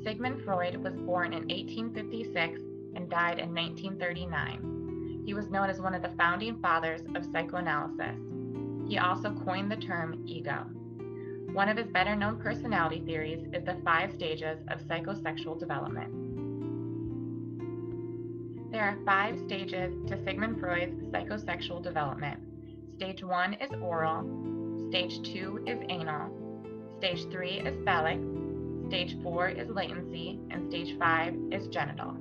Sigmund Freud was born in 1856 and died in 1939. He was known as one of the founding fathers of psychoanalysis. He also coined the term ego. One of his better-known personality theories is the 5 stages of psychosexual development. There are 5 stages to Sigmund Freud's psychosexual development. Stage 1 is oral, Stage 2 is anal, Stage 3 is phallic, Stage 4 is latency, and Stage 5 is genital.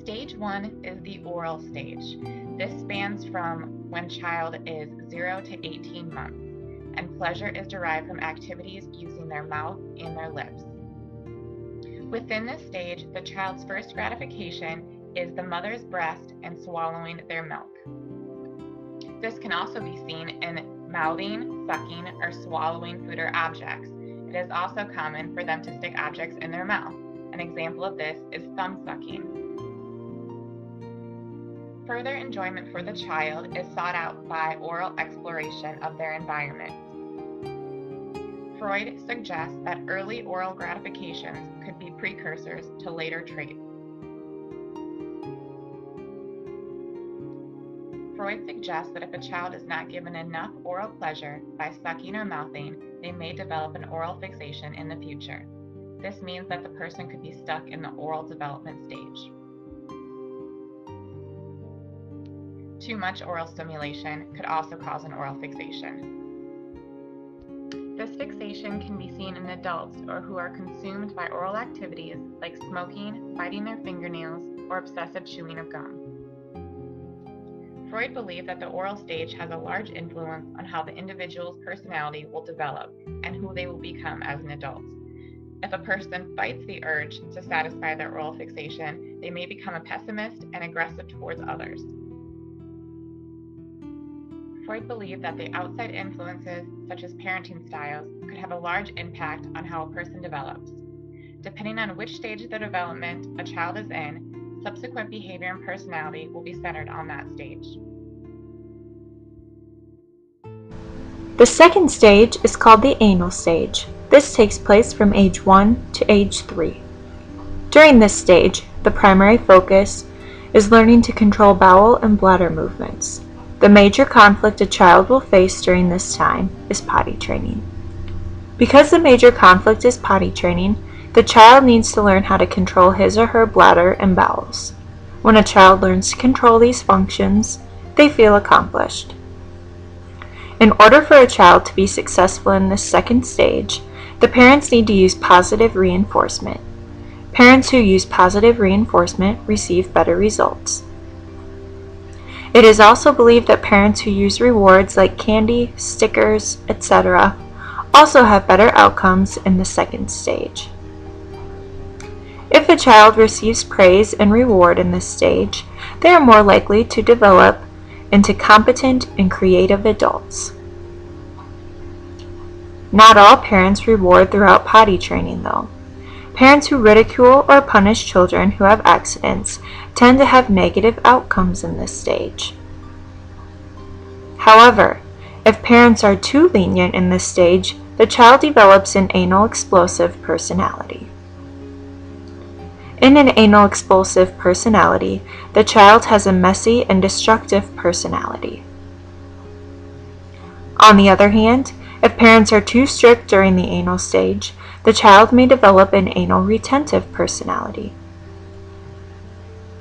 Stage 1 is the oral stage. This spans from when child is 0 to 18 months, and pleasure is derived from activities using their mouth and their lips. Within this stage, the child's first gratification is the mother's breast and swallowing their milk. This can also be seen in mouthing, sucking, or swallowing food or objects. It is also common for them to stick objects in their mouth. An example of this is thumb sucking. Further enjoyment for the child is sought out by oral exploration of their environment. Freud suggests that early oral gratifications could be precursors to later traits. Freud suggests that if a child is not given enough oral pleasure by sucking or mouthing, they may develop an oral fixation in the future. This means that the person could be stuck in the oral development stage. Too much oral stimulation could also cause an oral fixation. This fixation can be seen in adults or who are consumed by oral activities like smoking, biting their fingernails, or obsessive chewing of gum. Freud believed that the oral stage has a large influence on how the individual's personality will develop and who they will become as an adult. If a person fights the urge to satisfy their oral fixation, they may become a pessimist and aggressive towards others. Freud believed that the outside influences, such as parenting styles, could have a large impact on how a person develops. Depending on which stage of the development a child is in, subsequent behavior and personality will be centered on that stage. The second stage is called the anal stage. This takes place from age 1 to age 3. During this stage, the primary focus is learning to control bowel and bladder movements. The major conflict a child will face during this time is potty training. Because the major conflict is potty training, the child needs to learn how to control his or her bladder and bowels. When a child learns to control these functions, they feel accomplished. In order for a child to be successful in this second stage, the parents need to use positive reinforcement. Parents who use positive reinforcement receive better results. It is also believed that parents who use rewards like candy, stickers, etc. also have better outcomes in the second stage. If a child receives praise and reward in this stage, they are more likely to develop into competent and creative adults. Not all parents reward throughout potty training, though. Parents who ridicule or punish children who have accidents tend to have negative outcomes in this stage. However, if parents are too lenient in this stage, the child develops an anal explosive personality. In an anal explosive personality, the child has a messy and destructive personality. On the other hand, if parents are too strict during the anal stage, the child may develop an anal retentive personality.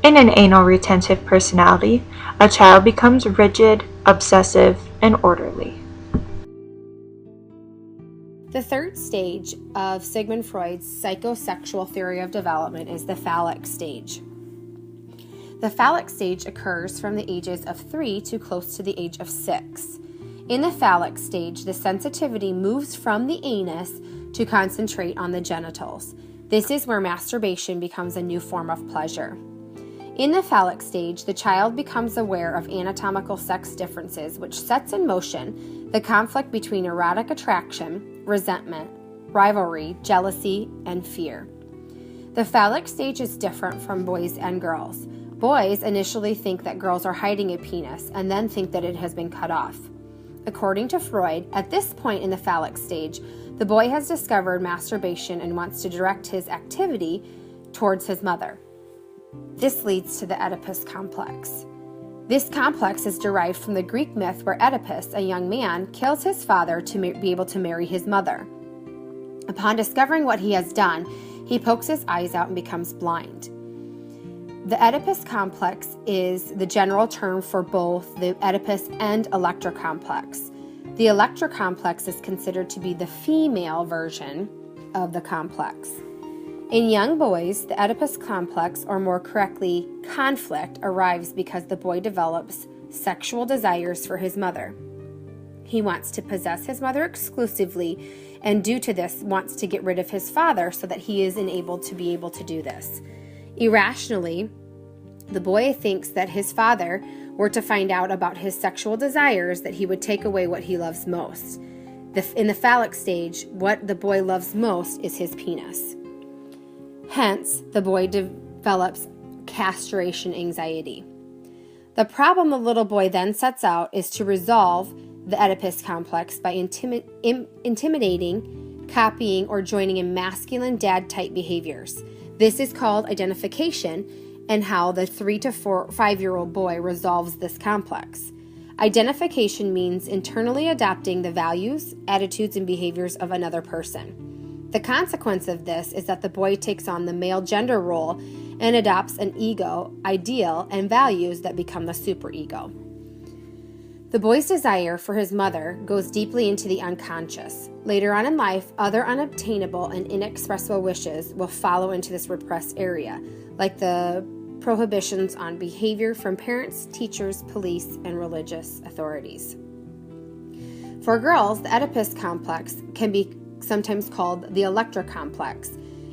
In an anal retentive personality, a child becomes rigid, obsessive, and orderly. The third stage of Sigmund Freud's psychosexual theory of development is the phallic stage. The phallic stage occurs from the ages of 3 to close to the age of 6. In the phallic stage, the sensitivity moves from the anus to concentrate on the genitals. This is where masturbation becomes a new form of pleasure. In the phallic stage, the child becomes aware of anatomical sex differences, which sets in motion the conflict between erotic attraction, resentment, rivalry, jealousy, and fear. The phallic stage is different from boys and girls. Boys initially think that girls are hiding a penis and then think that it has been cut off. According to Freud, at this point in the phallic stage, the boy has discovered masturbation and wants to direct his activity towards his mother. This leads to the Oedipus complex. This complex is derived from the Greek myth where Oedipus, a young man, kills his father to be able to marry his mother. Upon discovering what he has done, he pokes his eyes out and becomes blind. The Oedipus complex is the general term for both the Oedipus and Electra complex. The Electra complex is considered to be the female version of the complex. In young boys, the Oedipus complex, or more correctly, conflict, arrives because the boy develops sexual desires for his mother. He wants to possess his mother exclusively, and due to this, wants to get rid of his father so that he is enabled to be able to do this. Irrationally, the boy thinks that his father were to find out about his sexual desires, that he would take away what he loves most. In the phallic stage, what the boy loves most is his penis. Hence, the boy develops castration anxiety. The problem the little boy then sets out is to resolve the Oedipus complex by intimidating, copying, or joining in masculine dad-type behaviors. This is called identification, and how the 3 to 5-year-old boy resolves this complex. Identification means internally adopting the values, attitudes, and behaviors of another person. The consequence of this is that the boy takes on the male gender role and adopts an ego, ideal, and values that become the superego. The boy's desire for his mother goes deeply into the unconscious. Later on in life, other unobtainable and inexpressible wishes will follow into this repressed area, like the prohibitions on behavior from parents, teachers, police, and religious authorities. For girls, the Oedipus complex can be sometimes called the Electra complex.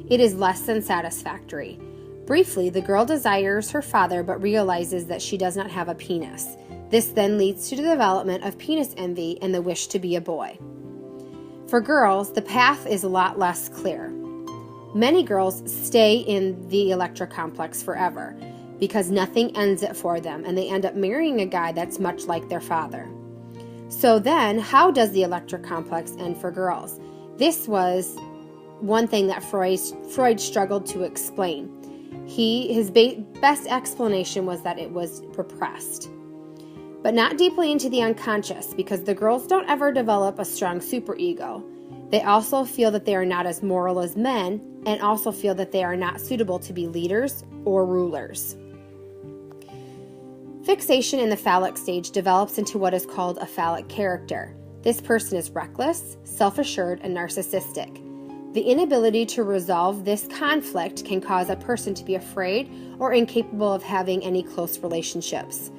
It is less than satisfactory. Briefly, the girl desires her father but realizes that she does not have a penis. This then leads to the development of penis envy and the wish to be a boy. For girls, the path is a lot less clear. Many girls stay in the Electra complex forever because nothing ends it for them, and they end up marrying a guy that's much like their father. So then, how does the Electra complex end for girls? This was one thing that Freud struggled to explain. His best explanation was that it was repressed, but not deeply into the unconscious, because the girls don't ever develop a strong superego. They also feel that they are not as moral as men, and also feel that they are not suitable to be leaders or rulers. Fixation in the phallic stage develops into what is called a phallic character. This person is reckless, self-assured, and narcissistic. The inability to resolve this conflict can cause a person to be afraid or incapable of having any close relationships.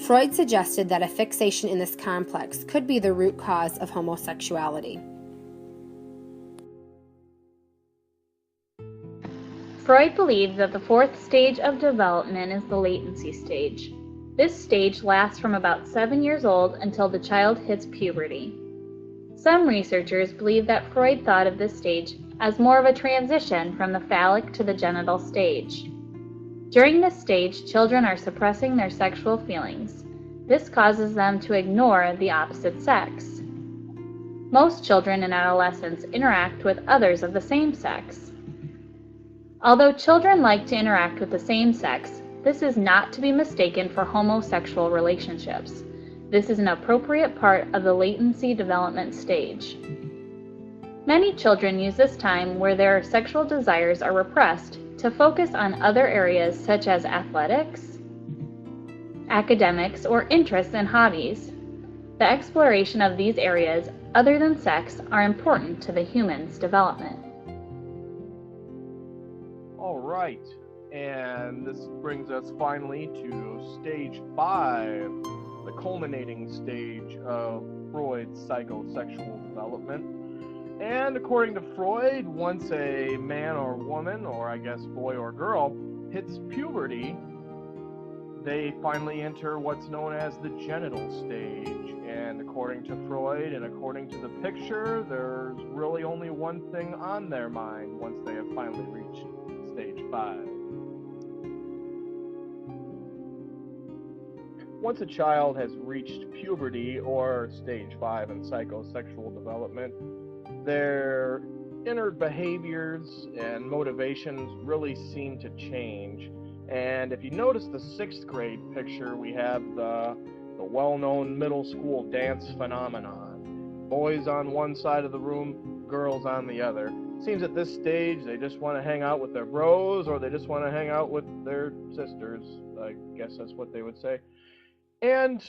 Freud suggested that a fixation in this complex could be the root cause of homosexuality. Freud believed that the fourth stage of development is the latency stage. This stage lasts from about 7 years old until the child hits puberty. Some researchers believe that Freud thought of this stage as more of a transition from the phallic to the genital stage. During this stage, children are suppressing their sexual feelings. This causes them to ignore the opposite sex. Most children and adolescents interact with others of the same sex. Although children like to interact with the same sex, this is not to be mistaken for homosexual relationships. This is an appropriate part of the latency development stage. Many children use this time where their sexual desires are repressed to focus on other areas such as athletics, academics, or interests and hobbies. The exploration of these areas other than sex are important to the human's development. All right, and this brings us finally to stage 5, the culminating stage of Freud's psychosexual development. And according to Freud, once a man or woman, or I guess boy or girl, hits puberty, they finally enter what's known as the genital stage. And according to Freud and according to the picture, there's really only one thing on their mind once they have finally reached stage 5. once a child has reached puberty or stage 5 in psychosexual development, their inner behaviors and motivations really seem to change. And if you notice the 6th grade picture, we have the well-known middle school dance phenomenon. Boys on one side of the room, girls on the other. Seems at this stage they just want to hang out with their bros, or they just want to hang out with their sisters. I guess that's what they would say. And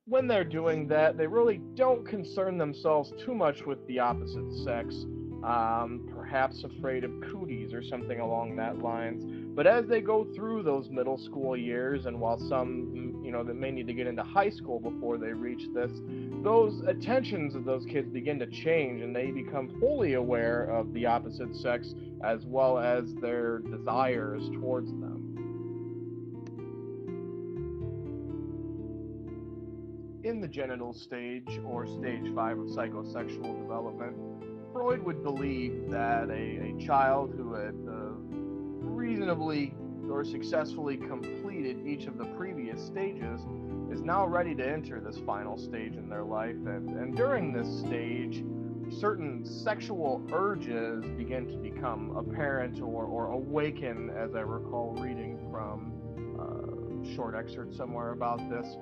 when they're doing that, they really don't concern themselves too much with the opposite sex, perhaps afraid of cooties or something along that lines. But as they go through those middle school years, and while some, that may need to get into high school before they reach this, those attentions of those kids begin to change, and they become fully aware of the opposite sex as well as their desires towards them. In the genital stage, or stage 5 of psychosexual development, Freud would believe that a child who had reasonably or successfully completed each of the previous stages is now ready to enter this final stage in their life. And during this stage, certain sexual urges begin to become apparent or awaken, as I recall reading from a short excerpt somewhere about this.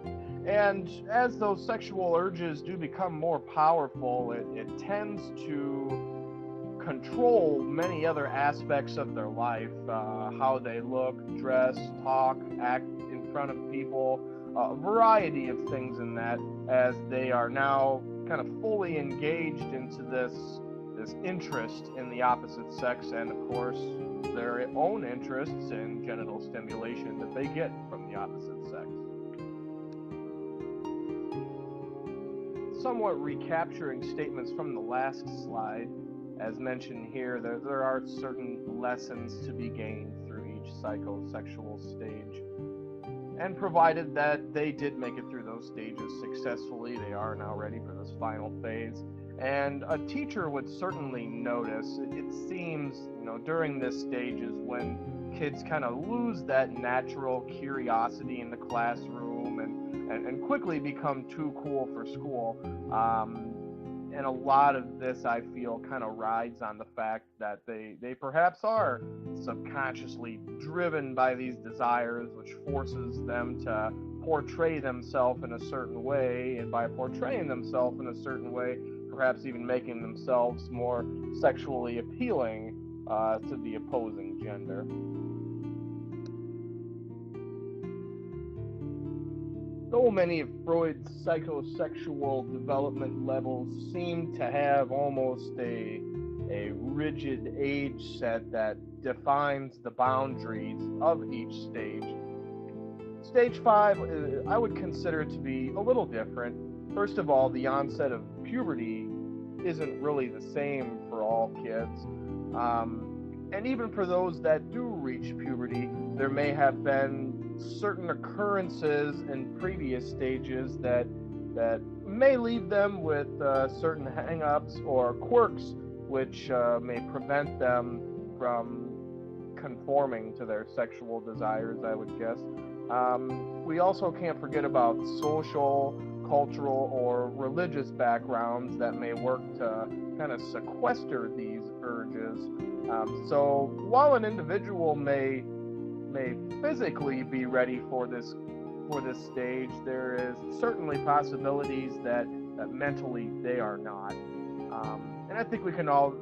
And as those sexual urges do become more powerful, it tends to control many other aspects of their life, how they look, dress, talk, act in front of people, a variety of things in that, as they are now kind of fully engaged into this interest in the opposite sex, and of course their own interests in genital stimulation that they get from the opposite sex. Somewhat recapturing statements from the last slide, as mentioned here, there are certain lessons to be gained through each psychosexual stage. And provided that they did make it through those stages successfully, they are now ready for this final phase. And a teacher would certainly notice, it seems, during this stage is when kids kind of lose that natural curiosity in the classroom and quickly become too cool for school. And a lot of this, I feel, kind of rides on the fact that they perhaps are subconsciously driven by these desires, which forces them to portray themselves in a certain way, and by portraying themselves in a certain way, perhaps even making themselves more sexually appealing to the opposing gender. So many of Freud's psychosexual development levels seem to have almost a rigid age set that defines the boundaries of each stage. Stage 5, I would consider to be a little different. First of all, the onset of puberty isn't really the same for all kids. And even for those that do reach puberty, there may have been certain occurrences in previous stages that may leave them with certain hang-ups or quirks which may prevent them from conforming to their sexual desires, I would guess. We also can't forget about social, cultural, or religious backgrounds that may work to kind of sequester these urges. So while an individual may physically be ready for this stage, there is certainly possibilities that mentally they are not. And I think we can all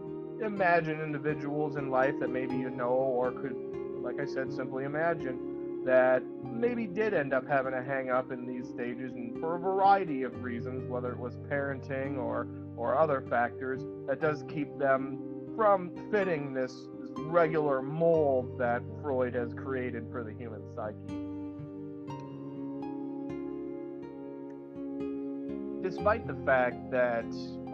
imagine individuals in life that maybe or could, like I said, simply imagine, that maybe did end up having a hang up in these stages, and for a variety of reasons, whether it was parenting or other factors, that does keep them from fitting this regular mold that Freud has created for the human psyche. Despite the fact that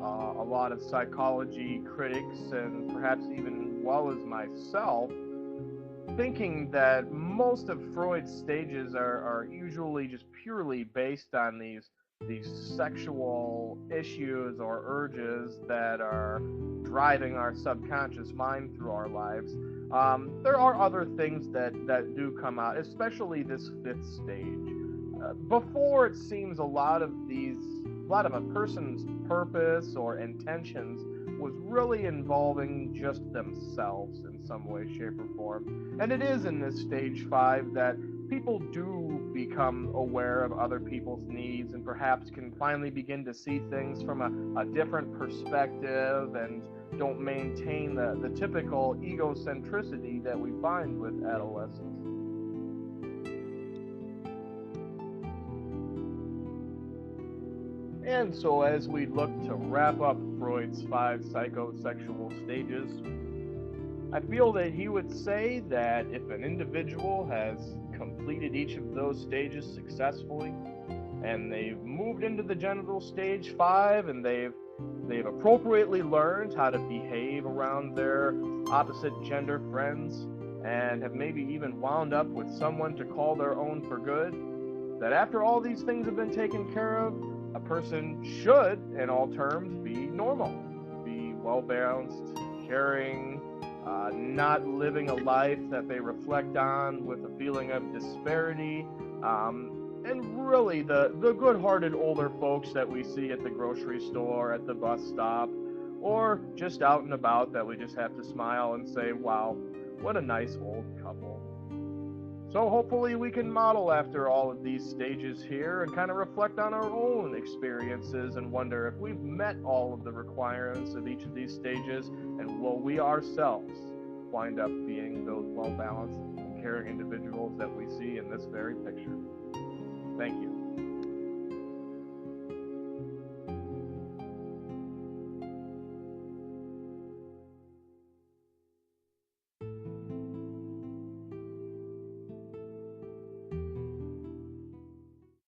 a lot of psychology critics, and perhaps even well as myself, thinking that most of Freud's stages are usually just purely based on these sexual issues or urges that are driving our subconscious mind through our lives. There are other things that do come out, especially this 5th stage. before it seems a lot of a person's purpose or intentions was really involving just themselves in some way, shape, or form. And it is in this stage 5 that people do become aware of other people's needs and perhaps can finally begin to see things from a different perspective and don't maintain the typical egocentricity that we find with adolescents. And so as we look to wrap up Freud's 5 psychosexual stages, I feel that he would say that if an individual has completed each of those stages successfully, and they've moved into the genital stage 5, and they've appropriately learned how to behave around their opposite gender friends, and have maybe even wound up with someone to call their own for good, that after all these things have been taken care of, a person should, in all terms, be normal, be well-balanced, caring, not living a life that they reflect on with a feeling of disparity, and really the good-hearted older folks that we see at the grocery store, at the bus stop, or just out and about that we just have to smile and say, wow, what a nice old couple. So hopefully we can model after all of these stages here and kind of reflect on our own experiences and wonder if we've met all of the requirements of each of these stages, and will we ourselves wind up being those well-balanced and caring individuals that we see in this very picture. Thank you.